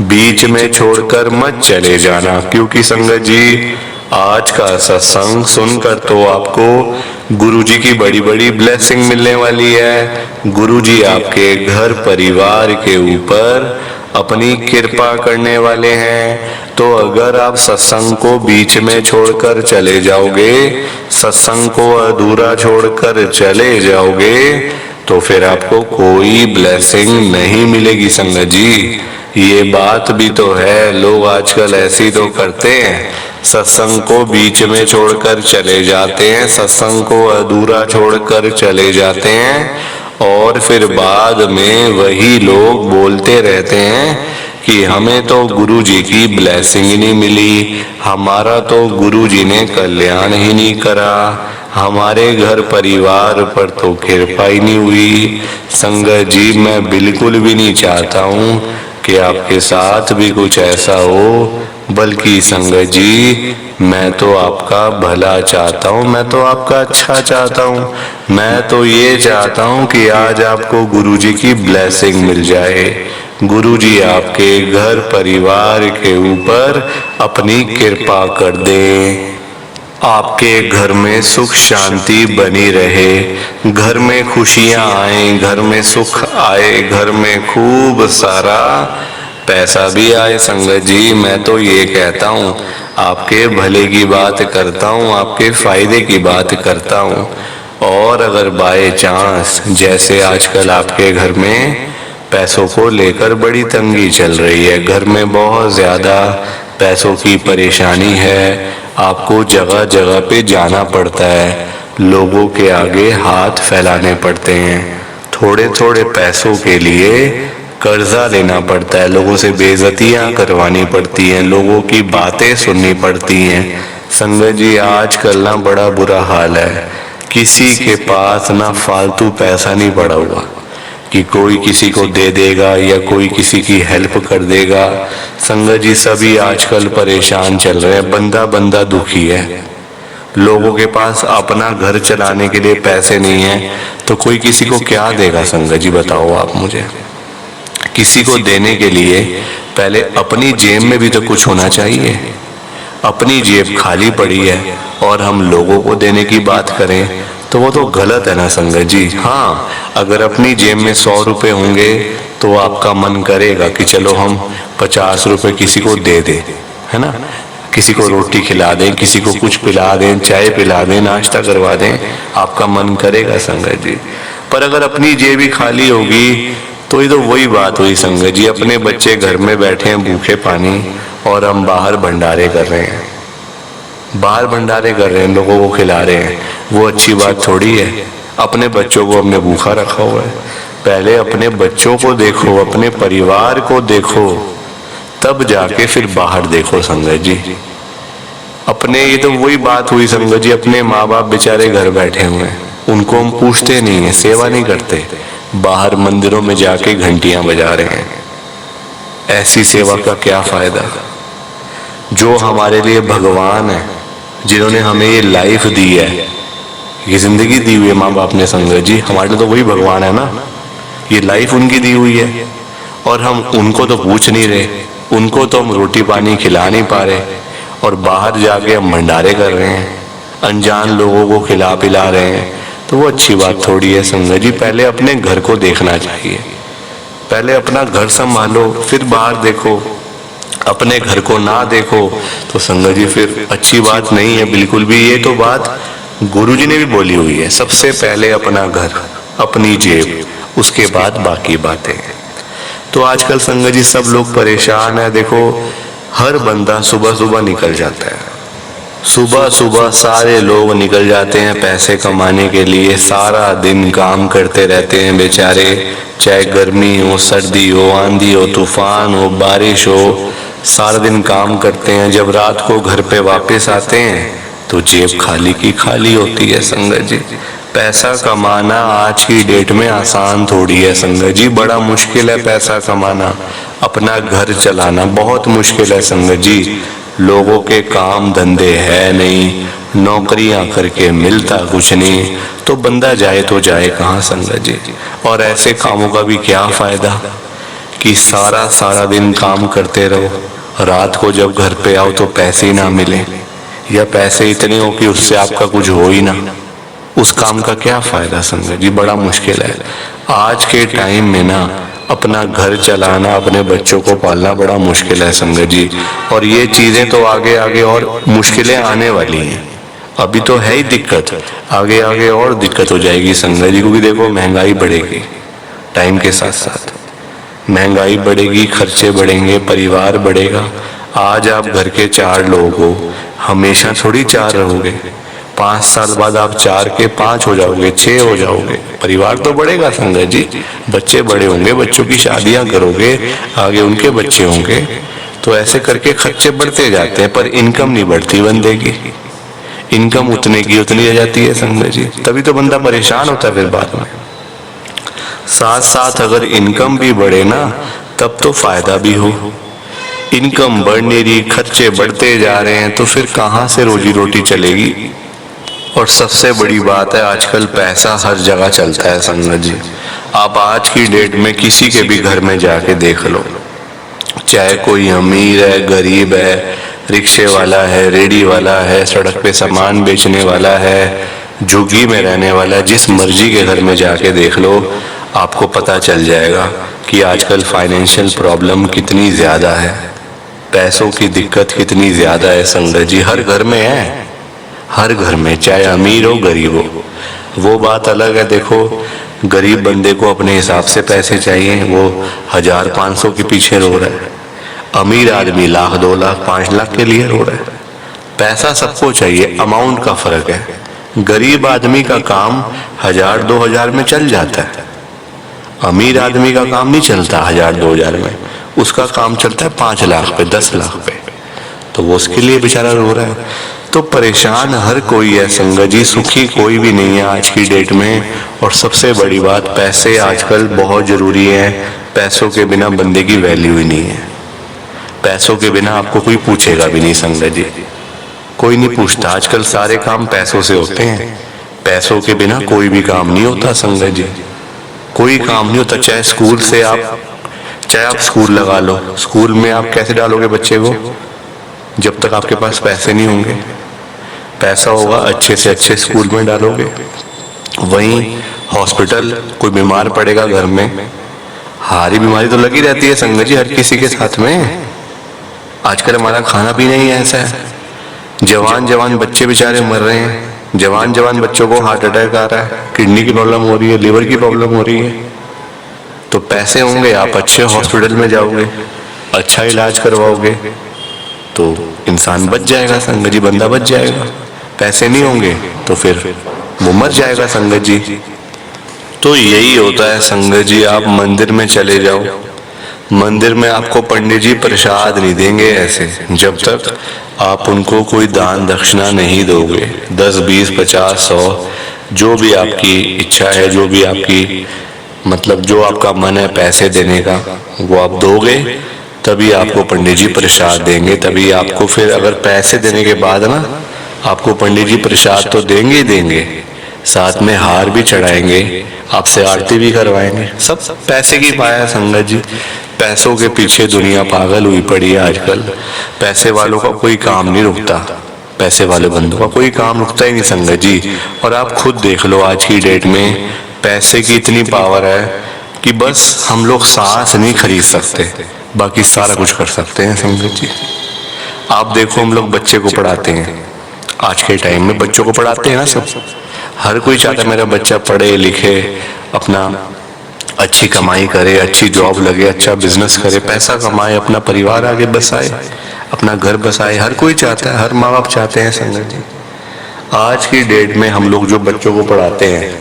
बीच में छोड़कर मत चले जाना। क्योंकि संगत जी आज का सत्संग सुनकर तो आपको गुरुजी की बड़ी बड़ी ब्लेसिंग मिलने वाली है। गुरुजी आपके घर परिवार के ऊपर अपनी कृपा करने वाले हैं। तो अगर आप सत्संग को बीच में छोड़कर चले जाओगे, सत्संग को अधूरा छोड़कर चले जाओगे, तो फिर आपको कोई ब्लेसिंग नहीं मिलेगी संगत जी। ये बात भी तो है, लोग आजकल ऐसी तो करते हैं, सत्संग को बीच में छोड़कर चले जाते हैं, सत्संग को अधूरा छोड़कर चले जाते हैं, और फिर बाद में वही लोग बोलते रहते हैं कि हमें तो गुरुजी की ब्लेसिंग ही नहीं मिली, हमारा तो गुरुजी ने कल्याण ही नहीं करा, हमारे घर परिवार पर तो कृपा ही नहीं हुई। संगत जी मैं बिल्कुल भी नहीं चाहता हूँ कि आपके साथ भी कुछ ऐसा हो, बल्कि संगत जी मैं तो आपका भला चाहता हूँ, मैं तो आपका अच्छा चाहता हूँ। मैं तो ये चाहता हूँ कि आज आपको गुरुजी की ब्लेसिंग मिल जाए, गुरुजी आपके घर परिवार के ऊपर अपनी कृपा कर दे, आपके घर में सुख शांति बनी रहे, घर में खुशियां आए, घर में सुख आए, घर में खूब सारा पैसा भी आए। संगत जी मैं तो ये कहता हूँ, आपके भले की बात करता हूँ, आपके फायदे की बात करता हूँ। और अगर बाय चांस जैसे आजकल आपके घर में पैसों को लेकर बड़ी तंगी चल रही है, घर में बहुत ज्यादा पैसों की परेशानी है, आपको जगह जगह पे जाना पड़ता है, लोगों के आगे हाथ फैलाने पड़ते हैं, थोड़े थोड़े पैसों के लिए कर्जा लेना पड़ता है, लोगों से बेइज्जतियां करवानी पड़ती हैं, लोगों की बातें सुननी पड़ती हैं। संगत जी आजकल ना बड़ा बुरा हाल है, किसी के पास ना फालतू पैसा नहीं पड़ा हुआ कि कोई किसी को दे देगा या कोई किसी की हेल्प कर देगा। संगत जी सभी आजकल परेशान चल रहे हैं, बंदा बंदा दुखी है, लोगों के पास अपना घर चलाने के लिए पैसे नहीं है, तो कोई किसी को क्या देगा संगत जी बताओ आप मुझे। किसी को देने के लिए पहले अपनी जेब में भी तो कुछ होना चाहिए, अपनी जेब खाली पड़ी है और हम लोगों को देने की बात करें तो वो तो गलत है ना संगत जी। हाँ, अगर अपनी जेब में 100 रुपए होंगे तो आपका मन करेगा कि चलो हम 50 रुपए किसी को दे दें, है ना, किसी को रोटी खिला दें, किसी को कुछ पिला दें, चाय पिला दें, नाश्ता करवा दें, आपका मन करेगा संगत जी। पर अगर अपनी जेब ही खाली होगी तो ये तो वही बात हुई संगत जी, अपने बच्चे घर में बैठे हैं भूखे पानी और हम बाहर भंडारे कर रहे हैं, बाहर भंडारे कर रहे हैं, लोगों को खिला रहे हैं। वो अच्छी बात थोड़ी है। अपने बच्चों को हमने भूखा रखा हुआ है। पहले अपने बच्चों को देखो, अपने परिवार को देखो, तब जाके फिर बाहर देखो संगत जी। अपने, ये तो वही बात हुई संगत जी, अपने माँ बाप बेचारे घर बैठे हुए हैं, उनको हम पूछते नहीं है, सेवा नहीं करते, बाहर मंदिरों में जाके घंटियां बजा रहे हैं। ऐसी सेवा का क्या फायदा? जो हमारे लिए भगवान है, जिन्होंने हमें ये लाइफ दी है, ये जिंदगी दी हुई है माँ बाप ने संगत जी, हमारे लिए तो वही भगवान है ना, ये लाइफ उनकी दी हुई है। और हम उनको तो पूछ नहीं रहे, उनको तो हम रोटी पानी खिला नहीं पा रहे, और बाहर जाके हम भंडारे कर रहे हैं, अनजान लोगों को खिला पिला रहे हैं। तो वो अच्छी बात थोड़ी है संगत जी। पहले अपने घर को देखना चाहिए, पहले अपना घर संभालो, फिर बाहर देखो। अपने घर को ना देखो तो संगत जी फिर अच्छी बात नहीं है बिल्कुल भी। ये तो बात गुरुजी ने भी बोली हुई है, सबसे पहले अपना घर, अपनी जेब, उसके बाद बाकी बातें। तो आजकल संगत जी सब लोग परेशान है। देखो, हर बंदा सुबह सुबह निकल जाता है, सुबह सुबह सारे लोग निकल जाते हैं पैसे कमाने के लिए, सारा दिन काम करते रहते हैं बेचारे, चाहे गर्मी हो, सर्दी हो, आंधी हो, तूफान हो, बारिश हो, सारा दिन काम करते हैं। जब रात को घर पे वापस आते हैं तो जेब खाली की खाली होती है संगत जी। पैसा कमाना आज की डेट में आसान थोड़ी है संगत जी, बड़ा मुश्किल है पैसा कमाना। अपना घर चलाना बहुत मुश्किल है संगत जी। लोगों के काम धंधे है नहीं, नौकरियां करके मिलता कुछ नहीं, तो बंदा जाए तो जाए कहाँ संगत जी। और ऐसे कामों का भी क्या फायदा कि सारा दिन काम करते रहो, रात को जब घर पे आओ तो पैसे ही ना मिले, या पैसे इतने हो कि उससे आपका कुछ हो ही ना। उस काम का क्या फायदा संगत जी, बड़ा मुश्किल है। आज के टाइम में ना अपना घर चलाना, अपने बच्चों को पालना बड़ा मुश्किल है संगत जी। और ये चीजें तो आगे आगे और मुश्किलें आने वाली हैं। अभी तो है ही दिक्कत, आगे आगे और दिक्कत हो जाएगी संगत जी, क्योंकि देखो महंगाई बढ़ेगी, टाइम के साथ साथ महंगाई बढ़ेगी, खर्चे बढ़ेंगे, परिवार बढ़ेगा। आज आप घर के 4 लोग हो, हमेशा थोड़ी 4 रहोगे। 5 साल बाद आप 4 के 5 हो जाओगे, 6 हो जाओगे, परिवार तो बढ़ेगा संगत जी। बच्चे बड़े होंगे, बच्चों की शादियां करोगे, आगे उनके बच्चे होंगे, तो ऐसे करके खर्चे बढ़ते जाते हैं, पर इनकम नहीं बढ़ती बंदे की। इनकम उतने की उतनी रह जाती है संगत जी, तभी तो बंदा परेशान होता है फिर बाद में। साथ साथ अगर इनकम भी बढ़े ना, तब तो फायदा भी हो। इनकम बढ़ नहीं रही, खर्चे बढ़ते जा रहे हैं, तो फिर कहाँ से रोजी रोटी चलेगी। और सबसे बड़ी बात है, आजकल पैसा हर जगह चलता है संगत जी। आप आज की डेट में किसी के भी घर में जाके देख लो, चाहे कोई अमीर है, गरीब है, रिक्शे वाला है, रेडी वाला है, सड़क पे सामान बेचने वाला है, झुग्गी में रहने वाला है, जिस मर्जी के घर में जाके देख लो, आपको पता चल जाएगा कि आजकल फाइनेंशियल प्रॉब्लम कितनी ज्यादा है, पैसों की दिक्कत कितनी ज्यादा है संगत जी। हर घर में है, हर घर में, चाहे अमीर हो गरीब हो। वो बात अलग है, देखो गरीब बंदे को अपने हिसाब से पैसे चाहिए, वो 1000-500 के पीछे रो रहा है। अमीर आदमी 1 लाख 2 लाख 5 लाख के लिए रो रहा है। पैसा सबको चाहिए, अमाउंट का फर्क है। गरीब आदमी का काम 1000-2000 में चल जाता है, अमीर आदमी का काम नहीं चलता 1000-2000 में, उसका काम चलता है 5 लाख पे, 10 लाख पे, तो वो उसके लिए बेचारा रो रहा है। तो परेशान हर कोई है संगत जी, सुखी कोई भी नहीं है आज की डेट में। और सबसे बड़ी बात, पैसे आजकल बहुत जरूरी है, पैसों के बिना बंदे की वैल्यू ही नहीं है। पैसों के बिना आपको कोई पूछेगा भी नहीं संगत जी, कोई नहीं पूछता। आजकल सारे काम पैसों से होते हैं, पैसों के बिना कोई भी काम नहीं होता संगत जी, कोई काम नहीं होता। चाहे स्कूल से चाहे आप स्कूल लगा लो, स्कूल में आप कैसे डालोगे बच्चे को, जब तक आपके पास पैसे नहीं होंगे। पैसा होगा अच्छे से अच्छे स्कूल में डालोगे, वहीं हॉस्पिटल, कोई बीमार पड़ेगा घर में, हारी बीमारी तो लगी रहती है संगत जी हर किसी के साथ में। आजकल हमारा खाना पीना ही ऐसा है, जवान जवान बच्चे बेचारे मर रहे हैं, जवान जवान बच्चों को हार्ट अटैक आ रहा है, किडनी की प्रॉब्लम हो रही है, लीवर की प्रॉब्लम हो रही है। तो पैसे होंगे, आप अच्छे हॉस्पिटल में जाओगे, अच्छा इलाज करवाओगे तो इंसान बच जाएगा संगत जी, बंदा बच जाएगा। पैसे नहीं होंगे तो फिर वो मर जाएगा संगत जी। तो यही होता है संगत जी, आप मंदिर में चले जाओ, मंदिर में आपको पंडित जी प्रसाद नहीं देंगे ऐसे, जब तक आप उनको कोई दान दक्षिणा नहीं दोगे। 10, 20, 50, 100 जो भी आपकी इच्छा है, जो भी आपकी मतलब जो आपका मन है पैसे देने का, वो आप दोगे तभी आपको पंडित जी प्रसाद देंगे। तभी आपको फिर अगर पैसे देने के बाद ना आपको पंडित जी प्रसाद तो देंगे ही देंगे, साथ में हार भी चढ़ाएंगे, आपसे आरती भी करवाएंगे। सब पैसे की माया संगत जी, पैसों के पीछे दुनिया पागल हुई पड़ी है आजकल। पैसे वालों का कोई काम नहीं रुकता, पैसे वाले बंदों का कोई काम रुकता ही नहीं संगत जी। और आप खुद देख लो आज की डेट में पैसे की इतनी पावर है कि बस हम लोग सांस नहीं खरीद सकते, बाकी सारा कुछ कर सकते हैं संगत जी। आप देखो हम लोग बच्चे को पढ़ाते हैं, आज के टाइम में बच्चों को पढ़ाते हैं ना सब, हर कोई चाहता है मेरा बच्चा पढ़े लिखे, अपना अच्छी कमाई करे, अच्छी जॉब लगे, अच्छा बिजनेस करे, पैसा कमाए, अपना परिवार आगे बसाए, अपना घर बसाए। हर कोई चाहता है, हर माँ बाप चाहते हैं संगत जी। आज की डेट में हम लोग जो बच्चों को पढ़ाते हैं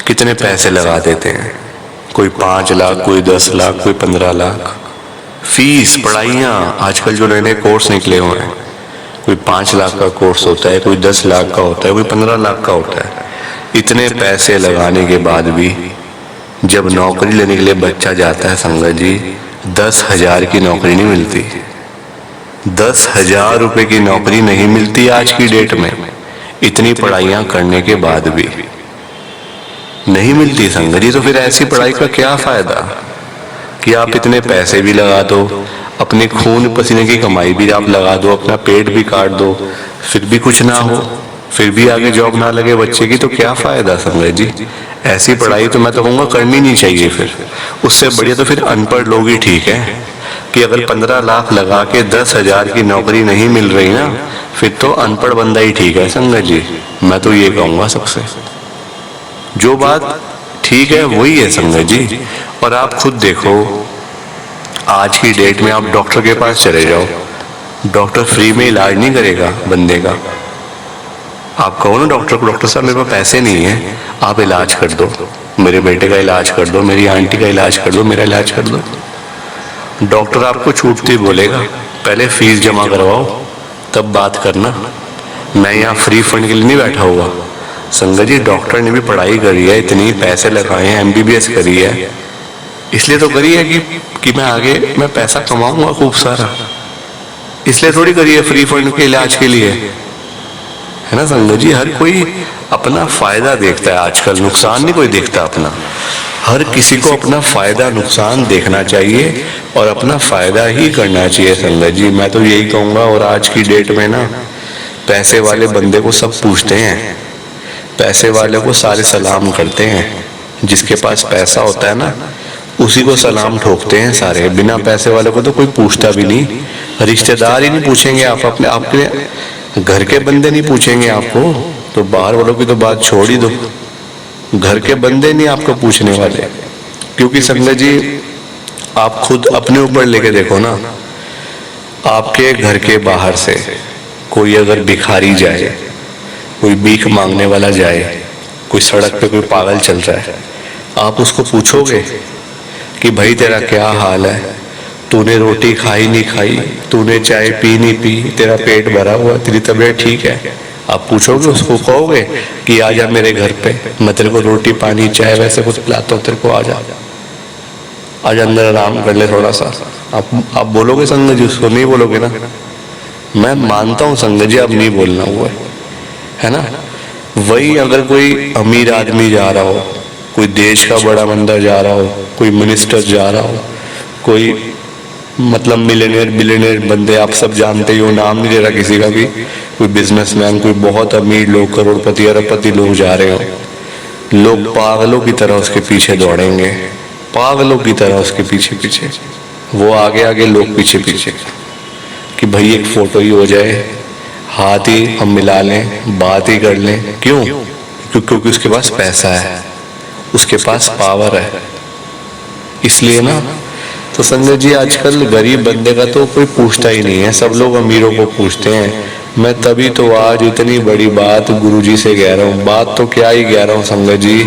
कितने पैसे लगा देते हैं, कोई 5 लाख, कोई 10 लाख, कोई 15 लाख फीस पढ़ाइयाँ। आजकल जो नए नए कोर्स निकले हुए हैं, कोई 5 लाख का कोर्स होता है, कोई 10 लाख का होता है, कोई 15 लाख का होता है। इतने पैसे लगाने के बाद भी जब नौकरी लेने के लिए बच्चा जाता है संगत जी, 10,000 की नौकरी नहीं मिलती, 10,000 रुपए की नौकरी नहीं मिलती आज की डेट में। इतनी पढ़ाइयाँ करने के बाद भी नहीं मिलती संगत जी। तो फिर ऐसी पढ़ाई का क्या फायदा कि आप इतने पैसे भी लगा दो, अपने खून पसीने की कमाई भी आप लगा दो, अपना पेट भी काट दो, फिर भी कुछ ना हो, फिर भी आगे जॉब ना लगे बच्चे की, तो क्या फायदा संगत जी। ऐसी पढ़ाई तो मैं तो कहूँगा करनी नहीं चाहिए। फिर उससे बढ़िया तो फिर अनपढ़ लोग ही ठीक है कि अगर 15 लाख लगा के 10,000 की नौकरी नहीं मिल रही ना, फिर तो अनपढ़ बंदा ही ठीक है संगत जी। मैं तो ये कहूँगा सबसे, जो बात ठीक है वही है संगत जी। और आप खुद देखो आज की डेट में आप डॉक्टर के पास चले जाओ, डॉक्टर फ्री में इलाज नहीं करेगा बंदे का। आप कहो ना डॉक्टर को, डॉक्टर साहब मेरे पास पैसे नहीं है, आप इलाज कर दो, मेरे बेटे का इलाज कर दो, मेरी आंटी का इलाज कर दो, मेरा इलाज कर दो। डॉक्टर आपको छूटते ही बोलेगा पहले फीस जमा करवाओ तब बात करना, मैं यहाँ फ्री फंड के लिए नहीं बैठा हुआ। संगत जी डॉक्टर ने भी पढ़ाई करी है, इतनी पैसे लगाए हैं, MBBS करी है, इसलिए तो करी है कि मैं आगे मैं पैसा कमाऊंगा खूब सारा, इसलिए थोड़ी करी है फ्री फंड के इलाज के लिए, है ना संगत जी। हर कोई अपना फायदा देखता है आजकल, नुकसान नहीं कोई देखता अपना। हर किसी को अपना फायदा नुकसान देखना चाहिए और अपना फायदा ही करना चाहिए संगत जी, मैं तो यही कहूँगा। और आज की डेट में ना पैसे वाले बंदे को सब पूछते हैं, पैसे वाले को सारे सलाम करते हैं, जिसके पास पैसा होता है ना उसी को सलाम ठोकते हैं सारे, बिना पैसे वाले को तो कोई पूछता भी नहीं। रिश्तेदार ही नहीं पूछेंगे, आप अपने आपके घर के बंदे नहीं पूछेंगे आपको, तो बाहर वालों की तो बात छोड़ ही दो, घर के बंदे नहीं आपको पूछने वाले। क्योंकि संगत जी आप खुद अपने ऊपर लेके देखो ना, आपके घर के बाहर से कोई अगर भिखारी जाए, कोई भीख मांगने वाला जाए, कोई सड़क पे कोई पागल चल रहा है, आप उसको पूछोगे कि भाई तेरा क्या हाल है, तूने रोटी खाई नहीं खाई, तूने चाय पी नहीं पी, तेरा पेट भरा हुआ, तेरी तबीयत ठीक है? आप पूछोगे उसको, कहोगे कि आजा मेरे घर पे, मैं तेरे को रोटी पानी चाय वैसे कुछ पिलाता हूँ, तेरे को आजा आज अंदर आराम कर ले थोड़ा सा। आप बोलोगे संगत जी उसको? नहीं बोलोगे ना। मैं मानता हूँ संगत जी अब नहीं बोलना हुआ है ना। वही अगर कोई अमीर आदमी जा रहा हो, कोई देश का बड़ा बंदा जा रहा हो, कोई मिनिस्टर जा रहा हो, कोई मतलब मिलियनेयर बिलियनेयर बंदे आप सब जानते ही हो, नाम नहीं ले रहा किसी का भी, कोई बिजनेसमैन, कोई बहुत अमीर लोग, करोड़पति अरबपति लोग जा रहे हो, लोग पागलों की तरह उसके पीछे दौड़ेंगे, पागलों की तरह उसके पीछे पीछे, वो आगे आगे लोग पीछे पीछे, कि भाई एक फोटो ही हो जाए, हाथ ही हम मिला लें, बात ही कर लें। क्यों? क्योंकि उसके पास पैसा है, उसके पास पावर है, इसलिए ना। तो संजय जी आजकल गरीब बंदे का तो कोई पूछता ही नहीं है, सब लोग अमीरों को पूछते हैं। मैं तभी तो आज इतनी बड़ी बात गुरुजी से कह रहा हूँ, बात तो क्या ही कह रहा हूँ संजय जी,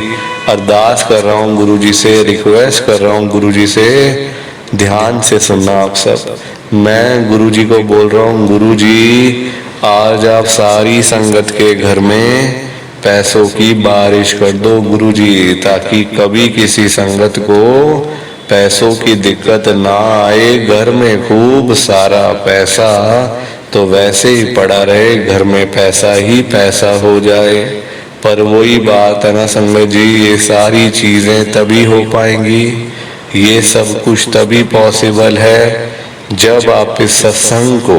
अरदास कर रहा हूँ गुरुजी से, रिक्वेस्ट कर रहा हूँ गुरुजी से, ध्यान से सुनना आप सब। मैं गुरुजी को बोल रहा हूँ, गुरुजी आज आप सारी संगत के घर में पैसों की बारिश कर दो गुरुजी, ताकि कभी किसी संगत को पैसों की दिक्कत ना आए। घर में खूब सारा पैसा तो वैसे ही पड़ा रहे, घर में पैसा ही पैसा हो जाए। पर वही बात है ना संगत जी, ये सारी चीजें तभी हो पाएंगी, ये सब कुछ तभी पॉसिबल है जब आप इस सत्संग को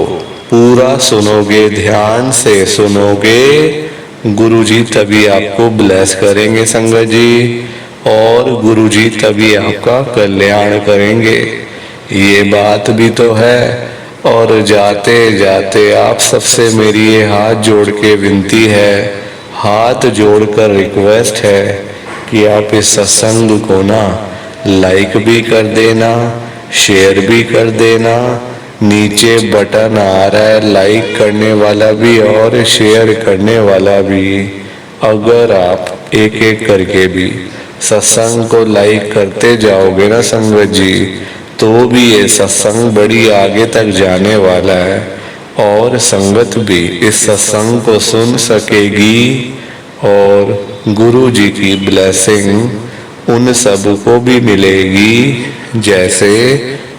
पूरा सुनोगे, ध्यान से सुनोगे। गुरुजी तभी आपको ब्लेस करेंगे संगत जी, और गुरुजी तभी आपका कल्याण करेंगे, ये बात भी तो है। और जाते जाते आप सबसे मेरी ये हाथ जोड़ के विनती है, हाथ जोड़कर रिक्वेस्ट है कि आप इस सत्संग को ना लाइक भी कर देना, शेयर भी कर देना। नीचे बटन आ रहा है लाइक करने वाला भी और शेयर करने वाला भी। अगर आप एक एक करके भी सत्संग को लाइक करते जाओगे ना संगत जी, तो भी ये सत्संग बड़ी आगे तक जाने वाला है, और संगत भी इस सत्संग को सुन सकेगी, और गुरु जी की ब्लेसिंग उन सब को भी मिलेगी जैसे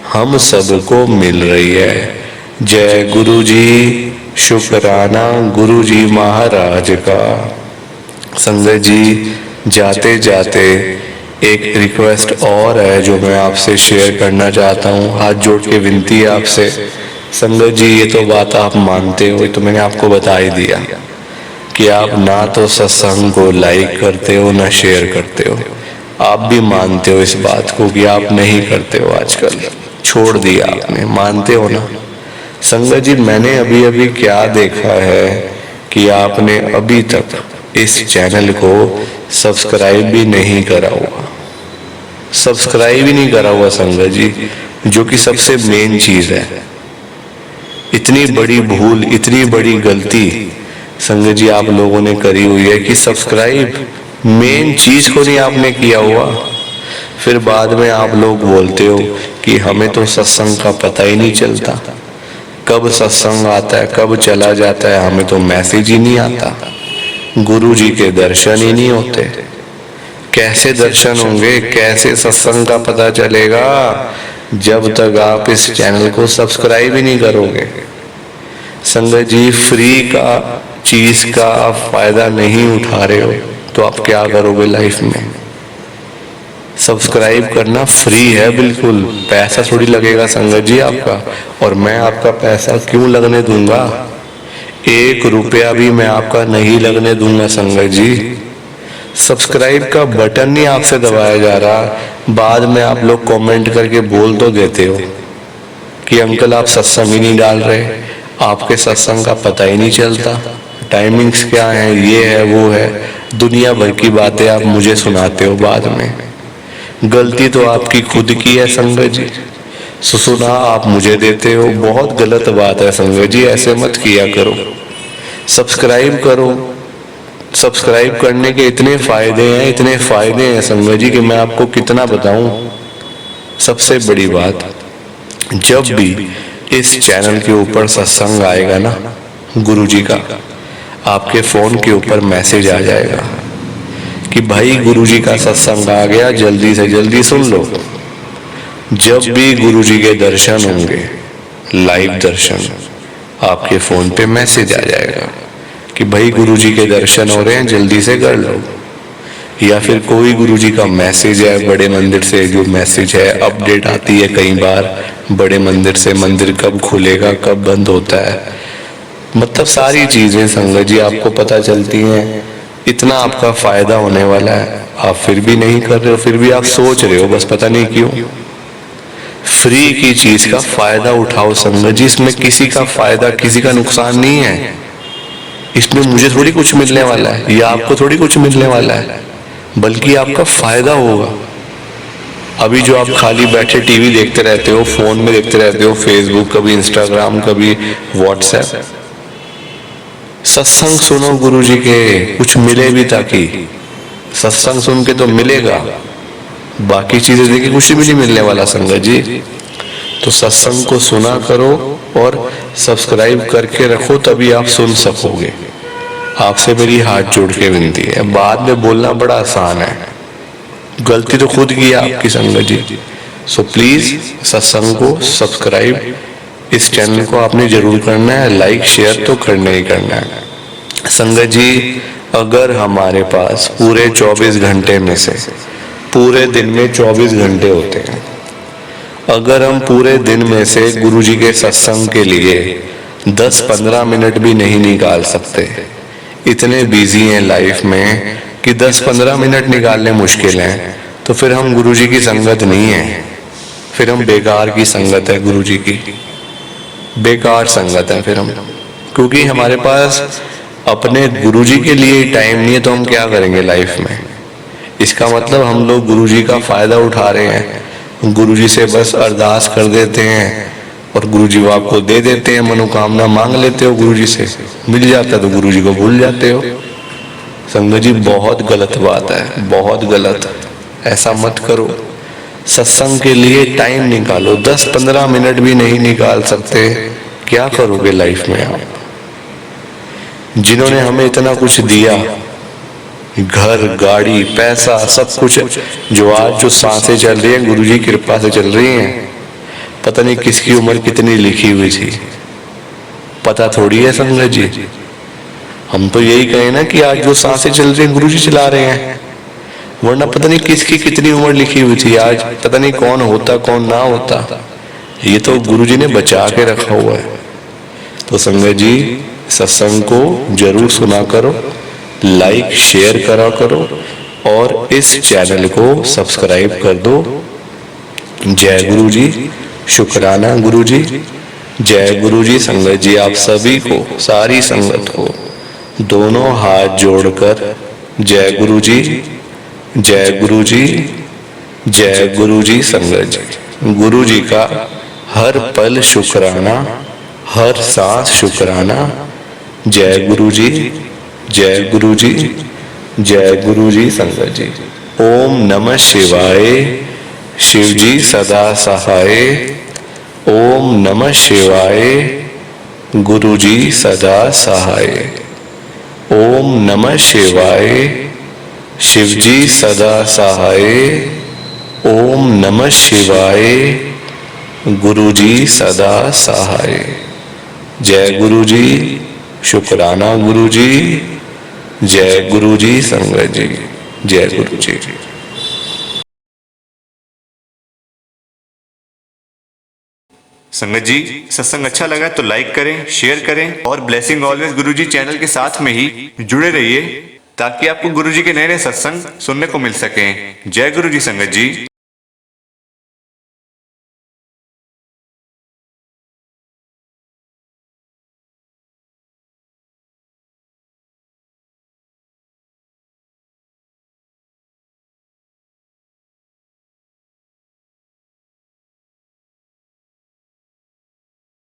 हम सबको मिल रही है। जय गुरु जी, शुक्राना गुरु जी महाराज का। संगत जी जाते जाते एक रिक्वेस्ट और है जो मैं आपसे शेयर करना चाहता हूँ, हाथ जोड़ के विनती है आपसे। संगत जी ये तो बात आप मानते हो, तो मैंने आपको बता ही दिया कि आप ना तो सत्संग को लाइक करते हो ना शेयर करते हो, आप भी मानते हो इस बात को कि आप नहीं करते हो, आजकल छोड़ दिया आपने, मानते हो ना। संगत जी मैंने अभी अभी क्या देखा है कि आपने अभी तक इस चैनल को सब्सक्राइब भी नहीं करा हुआ, सब्सक्राइब ही नहीं करा हुआ संगत जी, जो कि सबसे मेन चीज है। इतनी बड़ी भूल, इतनी बड़ी गलती संगत जी आप लोगों ने करी हुई है कि सब्सक्राइब मेन चीज को नहीं आपने किया हुआ। फिर बाद में आप लोग बोलते हो कि हमें तो सत्संग का पता ही नहीं चलता, कब सत्संग आता है कब चला जाता है, हमें तो मैसेज ही नहीं आता, गुरु जी के दर्शन ही नहीं होते। कैसे दर्शन होंगे, कैसे सत्संग का पता चलेगा जब तक आप इस चैनल को सब्सक्राइब ही नहीं करोगे। संगत जी फ्री का चीज का आप फायदा नहीं उठा रहे हो तो आप क्या करोगे लाइफ में। सब्सक्राइब करना फ्री है, बिल्कुल पैसा थोड़ी लगेगा संगत जी आपका, और मैं आपका पैसा क्यों लगने दूंगा, 1 रुपया भी मैं आपका नहीं लगने दूंगा संगत जी। सब्सक्राइब का बटन नहीं आपसे दबाया जा रहा, बाद में आप लोग कमेंट करके बोल तो देते हो कि अंकल आप सत्संग ही नहीं डाल रहे, आपके सत्संग का पता ही नहीं चलता, टाइमिंग्स क्या है, ये है वो है, दुनिया भर की बातें आप मुझे सुनाते हो बाद में। गलती तो आपकी खुद की है संगत जी, सुना आप मुझे देते हो, बहुत गलत बात है संगत जी, ऐसे मत किया करो। सब्सक्राइब करो, सब्सक्राइब करने के इतने फायदे हैं, इतने फायदे हैं संगत जी कि मैं आपको कितना बताऊं। सबसे बड़ी बात, जब भी इस चैनल के ऊपर सत्संग आएगा ना गुरु जी का, आपके फोन के ऊपर मैसेज आ जाएगा कि भाई गुरु जी का सत्संग आ गया, जल्दी से जल्दी सुन लो। जब भी गुरु जी के दर्शन होंगे, लाइव दर्शन, आपके फोन पे मैसेज आ जाएगा कि भाई गुरु जी के दर्शन हो रहे हैं, जल्दी से कर लो। या फिर कोई गुरु जी का मैसेज है बड़े मंदिर से, जो मैसेज है अपडेट आती है कई बार बड़े मंदिर से, मंदिर कब खुलेगा कब बंद होता है, मतलब सारी चीजें संगत जी आपको पता चलती हैं। इतना आपका फायदा होने वाला है, आप फिर भी नहीं कर रहे हो, फिर भी आप सोच रहे हो, बस पता नहीं क्यों। फ्री की चीज का फायदा उठाओ संगत जी, इसमें किसी का फायदा किसी का नुकसान नहीं है। इसमें मुझे थोड़ी कुछ मिलने वाला है या आपको थोड़ी कुछ मिलने वाला है, बल्कि आपका फायदा होगा। अभी जो आप खाली बैठे टीवी देखते रहते हो, फोन में देखते रहते हो, फेसबुक, कभी इंस्टाग्राम, कभी व्हाट्सएप, सत्संग सुनो गुरु जी के, कुछ मिले भी, ताकि सत्संग सुन के तो मिलेगा, बाकी चीजें देखिए कुछ भी नहीं मिलने वाला संगत जी। तो सत्संग को सुना करो और सब्सक्राइब करके रखो, तभी आप सुन सकोगे। आपसे मेरी हाथ जोड़ के विनती है, बाद में बोलना बड़ा आसान है, गलती तो खुद की है आपकी संगत जी। सो प्लीज सत्संग को सब्सक्राइब, इस चैनल को आपने जरूर करना है, लाइक शेयर तो करना ही करना है संगत जी। अगर हमारे पास पूरे 24 घंटे में से, पूरे दिन में 24 घंटे होते हैं, अगर हम पूरे दिन में से गुरु जी के सत्संग के लिए 10-15 मिनट भी नहीं निकाल सकते, इतने बिजी हैं लाइफ में कि 10-15 मिनट निकालने मुश्किल हैं, तो फिर हम गुरु जी की संगत नहीं है, फिर हम बेकार की संगत है, गुरु जी की बेकार संगत है फिर हम। क्योंकि हमारे पास अपने गुरु जी के लिए टाइम नहीं है, तो हम क्या करेंगे लाइफ में। इसका मतलब हम लोग गुरु जी का फायदा उठा रहे हैं, गुरु जी से बस अरदास कर देते हैं और गुरु जी वो आपको दे देते हैं, मनोकामना मांग लेते हो, गुरु जी से मिल जाता है तो गुरु जी को भूल जाते हो। संगत जी बहुत गलत बात है, बहुत गलत, ऐसा मत करो। सत्संग के लिए टाइम निकालो, 10-15 मिनट भी नहीं निकाल सकते, क्या करोगे लाइफ में आप। जिन्होंने हमें इतना कुछ दिया, घर, गाड़ी, पैसा, सब कुछ, जो आज जो सांसें चल रही हैं गुरु जी की कृपा से चल रही हैं, पता नहीं किसकी उम्र कितनी लिखी हुई थी, पता थोड़ी है संगत जी। हम तो यही कहें ना कि आज जो सांसें चल रही हैं गुरु जी चला रहे हैं, वरना पता नहीं किसकी कितनी उम्र लिखी हुई थी, आज पता नहीं कौन होता कौन ना होता। ये तो गुरु जी ने बचा के रखा हुआ है। तो संगत जी सत्संग को जरूर सुना करो, लाइक शेयर करा करो और इस चैनल को सब्सक्राइब कर दो। जय गुरु जी, शुक्राना गुरु जी, जय गुरु जी। संगत जी आप सभी को, सारी संगत को दोनों हाथ जोड़कर जय गुरु जी, जय गुरु जी, जय गुरु जी। संगत जी गुरु जी का हर पल शुक्राना, हर सांस शुक्राना। जय गुरु जी, जय गुरु जी, जय गुरु जी। संगत जी ओम नमः शिवाय, शिव जी सदा सहाय। ओम नमः शिवाय, गुरु जी सदा सहाय। ओम नमः शिवाय, शिव जी सदा सहाय। ओम नमः शिवाय, गुरु जी सदा सहाय। जय गुरु जी, शुक्राना गुरु जी, जय गुरु जी। संगत जी जय गुरु जी। संगत जी सत्संग अच्छा लगा तो लाइक करें, शेयर करें और ब्लेसिंग ऑलवेज गुरु जी चैनल के साथ में ही जुड़े रहिए, ताकि आपको गुरु जी के नए नए सत्संग सुनने को मिल सके। जय गुरु जी संगत जी।